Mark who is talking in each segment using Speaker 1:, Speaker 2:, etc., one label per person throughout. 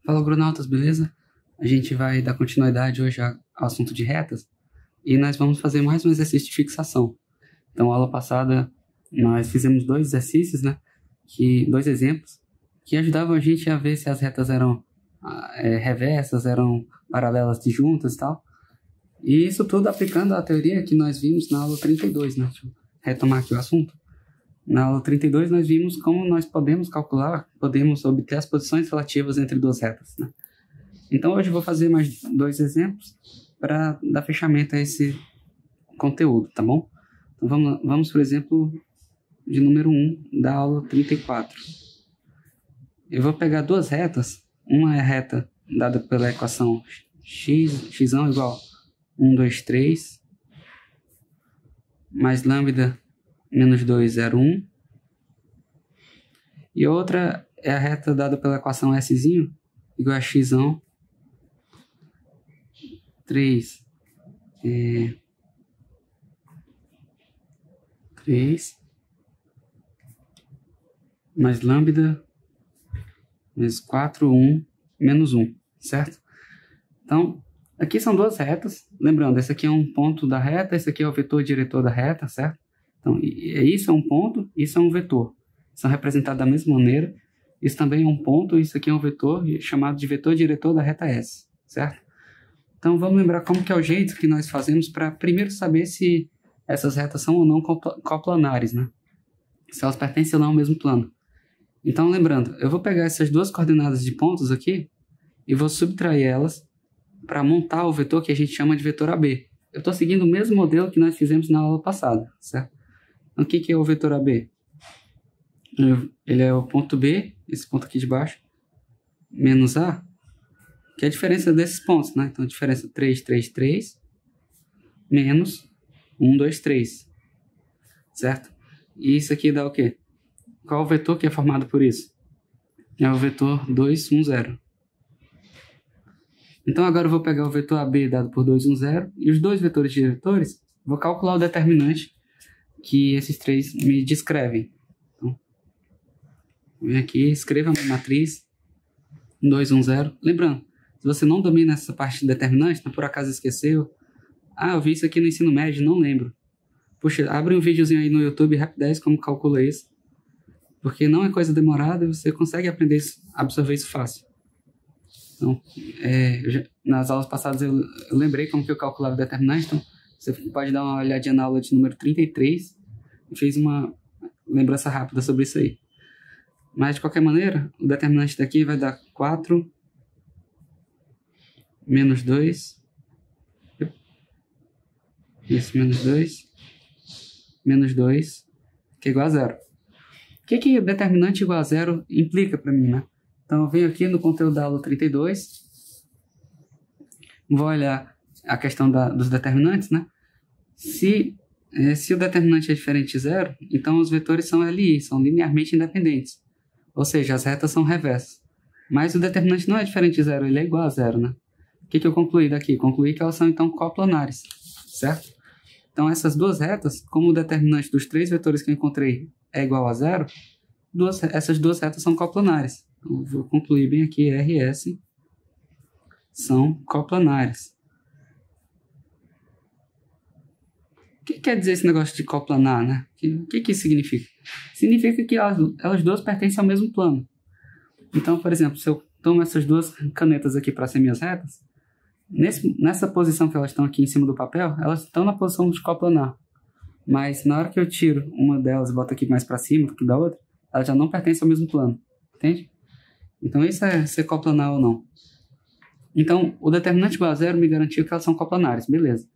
Speaker 1: Fala, agronautas, beleza? A gente vai dar continuidade hoje ao assunto de retas e nós vamos fazer mais um exercício de fixação. Então, aula passada nós fizemos dois exercícios, dois exemplos, que ajudavam a gente a ver se as retas eram reversas, eram paralelas disjuntas e tal. E isso tudo aplicando a teoria que nós vimos na aula 32, né? Deixa eu retomar aqui o assunto. Na aula 32 nós vimos como nós podemos obter as posições relativas entre duas retas, né? Então hoje eu vou fazer mais dois exemplos para dar fechamento a esse conteúdo, tá bom? Então vamos por exemplo, de número 1 da aula 34. Eu vou pegar duas retas, uma é a reta dada pela equação x igual 1, 2, 3, mais lambda menos 2, 0, 1. E outra é a reta dada pela equação S igual a x, 3, 3, mais lambda vezes 4, 1, menos 1, certo? Então, aqui são duas retas. Lembrando, esse aqui é um ponto da reta, esse aqui é o vetor diretor da reta, certo? Então, isso é um ponto, isso é um vetor. São representados da mesma maneira. Isso também é um ponto, isso aqui é um vetor chamado de vetor diretor da reta S, certo? Então, vamos lembrar como que é o jeito que nós fazemos para primeiro saber se essas retas são ou não coplanares, né? Se elas pertencem ou não ao mesmo plano. Então, lembrando, eu vou pegar essas duas coordenadas de pontos aqui e vou subtrair elas para montar o vetor que a gente chama de vetor AB. Eu estou seguindo o mesmo modelo que nós fizemos na aula passada, certo? Então, o que é o vetor AB? Ele é o ponto B, esse ponto aqui de baixo, menos A, que é a diferença desses pontos, né? Então, a diferença 3, 3, 3, menos 1, 2, 3, certo? E isso aqui dá o quê? Qual é o vetor que é formado por isso? É o vetor 2, 1, 0. Então, agora eu vou pegar o vetor AB dado por 2, 1, 0 e os dois vetores diretores, vou calcular o determinante que esses três me descrevem. Então, vem aqui, escreva a minha matriz 2, 1, 0. Lembrando, se você não domina essa parte de determinante, por acaso esqueceu, eu vi isso aqui no ensino médio, não lembro. Puxa, abre um videozinho aí no YouTube, Rapidez, como calcula isso. Porque não é coisa demorada e você consegue aprender isso, absorver isso fácil. Então, nas aulas passadas eu lembrei como que eu calculava o determinante, então você pode dar uma olhadinha na aula de número 33 e fez uma lembrança rápida sobre isso aí. Mas, de qualquer maneira, o determinante daqui vai dar 4 menos 2, isso, menos 2, que é igual a 0. O que o determinante igual a 0 implica para mim, né? Então, eu venho aqui no conteúdo da aula 32, vou olhar a questão dos determinantes, né? Se o determinante é diferente de 0, então os vetores são LI, são linearmente independentes. Ou seja, as retas são reversas. Mas o determinante não é diferente de 0, ele é igual a 0, né? O que eu concluí daqui? Concluí que elas são, então, coplanares, certo? Então, essas duas retas, como o determinante dos três vetores que eu encontrei é igual a 0, essas duas retas são coplanares. Então, vou concluir bem aqui, RS são coplanares. O que quer dizer esse negócio de coplanar, né? O que isso significa? Significa que elas duas pertencem ao mesmo plano. Então, por exemplo, se eu tomo essas duas canetas aqui para ser minhas retas, nessa posição que elas estão aqui em cima do papel, elas estão na posição de coplanar. Mas na hora que eu tiro uma delas e boto aqui mais para cima do que da outra, ela já não pertence ao mesmo plano. Entende? Então isso é ser coplanar ou não. Então o determinante igual a 0 me garantiu que elas são coplanares, beleza.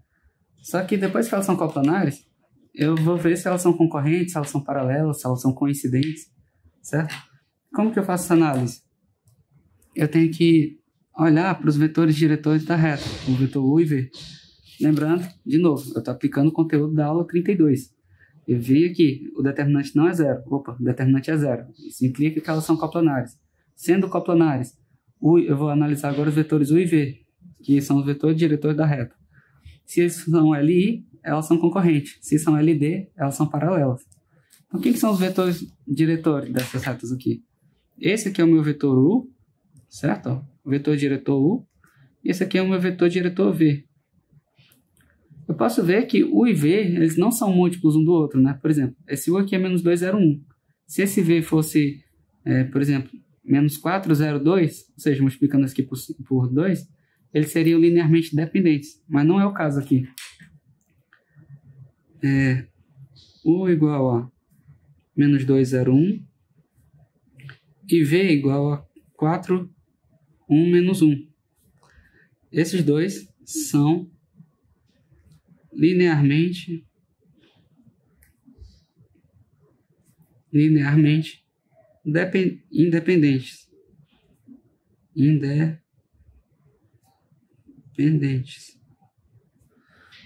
Speaker 1: Só que depois que elas são coplanares, eu vou ver se elas são concorrentes, se elas são paralelas, se elas são coincidentes, certo? Como que eu faço essa análise? Eu tenho que olhar para os vetores diretores da reta, o vetor U e V. Lembrando, de novo, eu estou aplicando o conteúdo da aula 32. Eu venho aqui, o determinante não é 0. Opa, o determinante é 0. Isso implica que elas são coplanares. Sendo coplanares, eu vou analisar agora os vetores U e V, que são os vetores diretores da reta. Se eles são LI, elas são concorrentes. Se são LD, elas são paralelas. Então, o que são os vetores diretores dessas retas aqui? Esse aqui é o meu vetor U, certo? o vetor diretor U, e esse aqui é o meu vetor diretor V. Eu posso ver que U e V, eles não são múltiplos um do outro, né? Por exemplo, esse U aqui é menos 2, 0, 1. Se esse V fosse, por exemplo, menos 4, 0, 2, ou seja, multiplicando isso aqui por 2, eles seriam linearmente dependentes, mas não é o caso aqui. U igual a menos 2, 0, 1, e V igual a 4, 1, menos 1. Esses dois são linearmente independentes.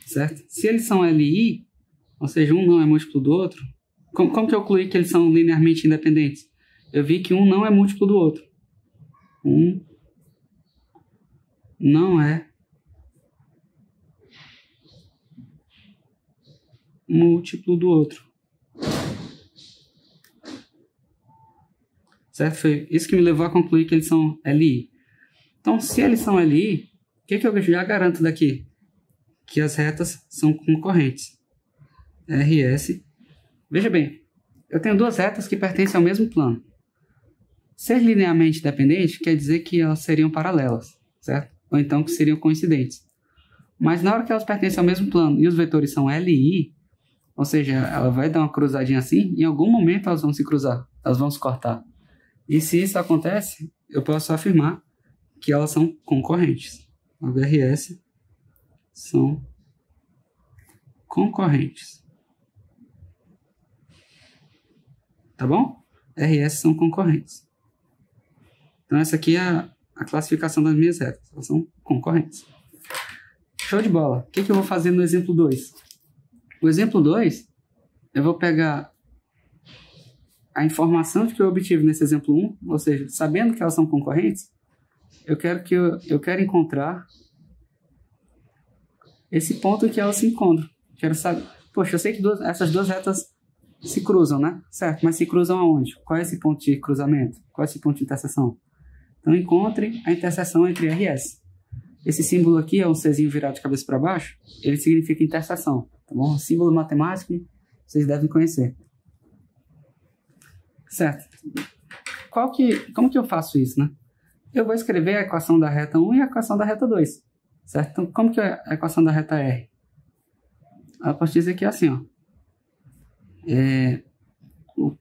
Speaker 1: Certo? Se eles são LI, ou seja, um não é múltiplo do outro, como que eu concluí que eles são linearmente independentes? Eu vi que um não é múltiplo do outro. Um não é múltiplo do outro. Certo? Foi isso que me levou a concluir que eles são LI. Então, se eles são LI, o que eu já garanto daqui? Que as retas são concorrentes. RS. Veja bem, eu tenho duas retas que pertencem ao mesmo plano. Ser linearmente dependente quer dizer que elas seriam paralelas, certo? Ou então que seriam coincidentes. Mas na hora que elas pertencem ao mesmo plano e os vetores são LI, ou seja, ela vai dar uma cruzadinha assim, em algum momento elas vão se cruzar, elas vão se cortar. E se isso acontece, eu posso afirmar que elas são concorrentes. A VRS são concorrentes. Tá bom? RS são concorrentes. Então essa aqui é a classificação das minhas retas. Elas são concorrentes. Show de bola. O que eu vou fazer no exemplo 2? O exemplo 2, eu vou pegar a informação que eu obtive nesse exemplo 1, ou seja, sabendo que elas são concorrentes, eu quero encontrar esse ponto que elas se encontram. Quero saber, poxa, eu sei que essas duas retas se cruzam, né? Certo, mas se cruzam aonde? Qual é esse ponto de cruzamento? Qual é esse ponto de interseção? Então, encontre a interseção entre RS. Esse símbolo aqui é um Czinho virado de cabeça para baixo, ele significa interseção, tá bom? Símbolo matemático, vocês devem conhecer. Certo. Como que eu faço isso, né? Eu vou escrever a equação da reta 1 e a equação da reta 2. Certo? Então, como que é a equação da reta R? Ela pode dizer que é assim, ó.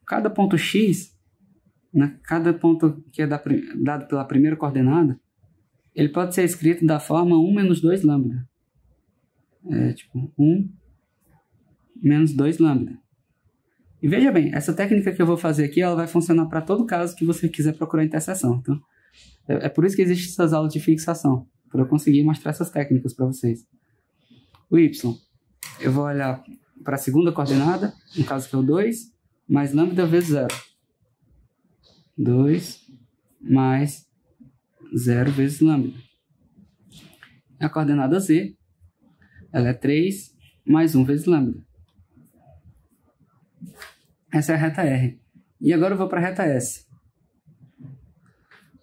Speaker 1: Cada ponto x, né, cada ponto que é dado pela primeira coordenada, ele pode ser escrito da forma 1 menos 2 lambda. Tipo, 1 menos 2 lambda. E veja bem, essa técnica que eu vou fazer aqui, ela vai funcionar para todo caso que você quiser procurar interseção. Então, é por isso que existem essas aulas de fixação, para eu conseguir mostrar essas técnicas para vocês. O y, eu vou olhar para a segunda coordenada, no caso que é o 2, mais lambda vezes 0. 2 mais 0 vezes lambda. A coordenada z, ela é 3 mais 1 vezes lambda. Essa é a reta R. E agora eu vou para a reta S.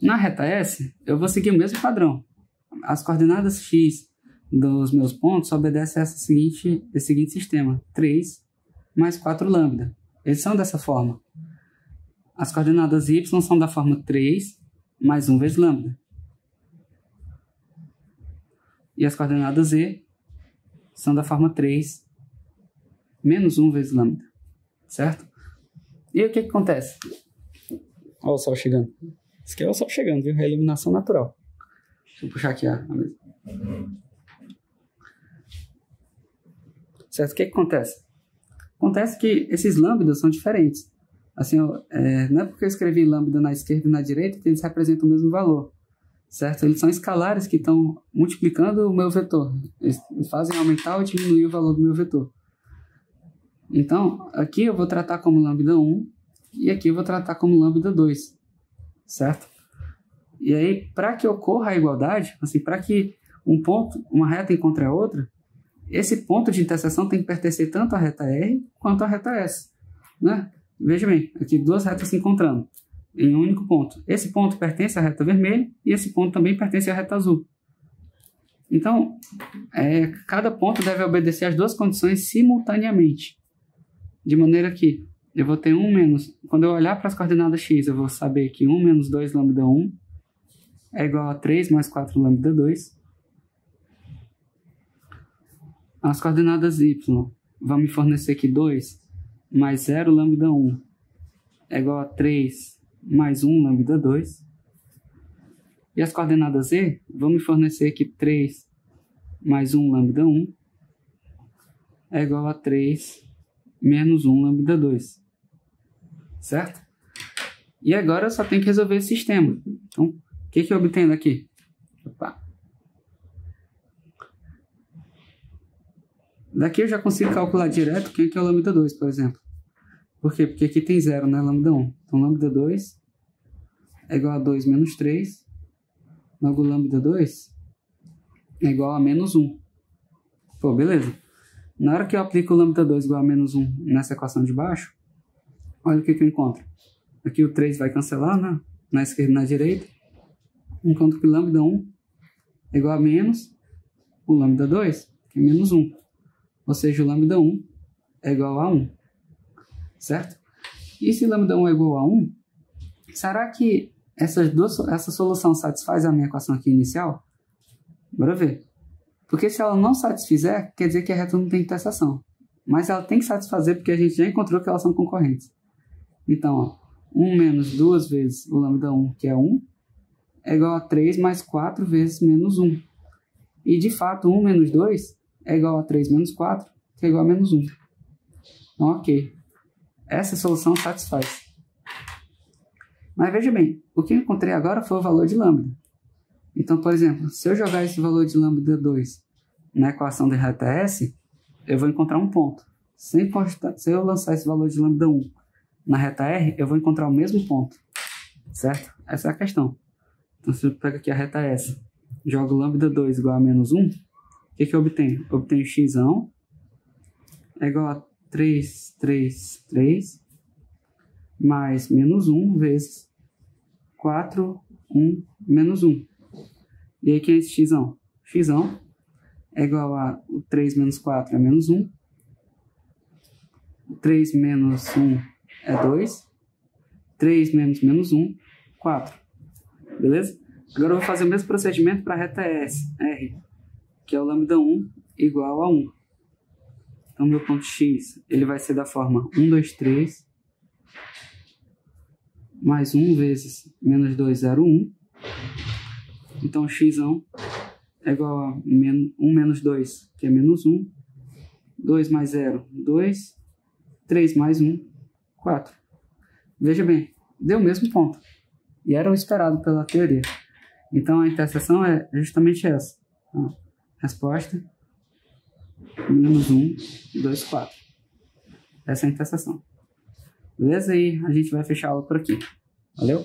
Speaker 1: Na reta S, eu vou seguir o mesmo padrão. As coordenadas x dos meus pontos obedecem a esse seguinte sistema. 3 mais 4 lambda. Eles são dessa forma. As coordenadas y são da forma 3 mais 1 vezes lambda. E as coordenadas z são da forma 3 menos 1 vezes lambda. Certo? E aí o que acontece? Olha o sol chegando. Isso aqui é o sol chegando, viu? É a iluminação natural. Deixa eu puxar aqui a mesa. Certo? O que acontece? Acontece que esses lambdas são diferentes. Assim, não é porque eu escrevi lambda na esquerda e na direita que eles representam o mesmo valor. Certo? Eles são escalares que estão multiplicando o meu vetor. Eles fazem aumentar ou diminuir o valor do meu vetor. Então, aqui eu vou tratar como lambda 1 e aqui eu vou tratar como lambda 2, certo? E aí, para que ocorra a igualdade, assim, para que uma reta encontre a outra, esse ponto de interseção tem que pertencer tanto à reta R quanto à reta S, né? Veja bem, aqui duas retas se encontrando. em um único ponto. Esse ponto pertence à reta vermelha e esse ponto também pertence à reta azul. Então, cada ponto deve obedecer às duas condições simultaneamente. De maneira que eu vou ter 1 menos... Quando eu olhar para as coordenadas x, eu vou saber que 1 menos 2 lambda 1 é igual a 3 mais 4 lambda 2. As coordenadas y vão me fornecer que 2 mais 0 lambda 1 é igual a 3 mais 1 lambda 2. E as coordenadas z vão me fornecer que 3 mais 1 lambda 1 é igual a 3 menos 1 lambda 2. Certo? E agora eu só tenho que resolver esse sistema. Então, o que eu obtenho daqui? Opa. Daqui eu já consigo calcular direto quem que é o lambda 2, por exemplo. Por quê? Porque aqui tem 0, né? Lambda 1. Então, lambda 2 é igual a 2 menos 3. Logo, lambda 2 é igual a menos 1. Pô, beleza. Na hora que eu aplico o lambda 2 igual a menos 1 nessa equação de baixo, olha o que eu encontro. Aqui o 3 vai cancelar, né? Na esquerda e na direita. Encontro que lambda 1 é igual a menos o lambda 2, que é menos 1. Ou seja, o lambda 1 é igual a 1. Certo? E se lambda 1 é igual a 1, será que essa solução satisfaz a minha equação aqui inicial? Bora ver. Porque se ela não satisfizer, quer dizer que a reta não tem interseção. Mas ela tem que satisfazer porque a gente já encontrou que elas são concorrentes. Então, ó, 1 menos 2 vezes o lambda 1, que é 1, é igual a 3 mais 4 vezes menos 1. E, de fato, 1 menos 2 é igual a 3 menos 4, que é igual a menos 1. Então, ok. Essa solução satisfaz. Mas veja bem, o que eu encontrei agora foi o valor de lambda. Então, por exemplo, se eu jogar esse valor de lambda 2 na equação de reta S, eu vou encontrar um ponto. Se eu lançar esse valor de lambda 1 na reta R, eu vou encontrar o mesmo ponto. Certo? Essa é a questão. Então, se eu pego aqui a reta S, jogo lambda 2 igual a menos 1, o que eu obtenho? Eu obtenho x é igual a 3, 3, 3, mais menos 1 vezes 4, 1, menos 1. E aí, quem é esse x? X é igual a 3 menos 4 é menos 1. 3 menos 1 é 2. 3 menos menos 1, 4. Beleza? Agora eu vou fazer o mesmo procedimento para a reta R, que é o lambda 1 igual a 1. Então, meu ponto x ele vai ser da forma 1, 2, 3, mais 1 vezes menos 2, 0, 1. Então, x é igual a 1 menos 2, que é menos 1. 2 mais 0, 2. 3 mais 1, 4. Veja bem, deu o mesmo ponto. E era o esperado pela teoria. Então, a interseção é justamente essa. Então, resposta, menos 1, 2, 4. Essa é a interseção. Beleza? E a gente vai fechar a aula por aqui. Valeu?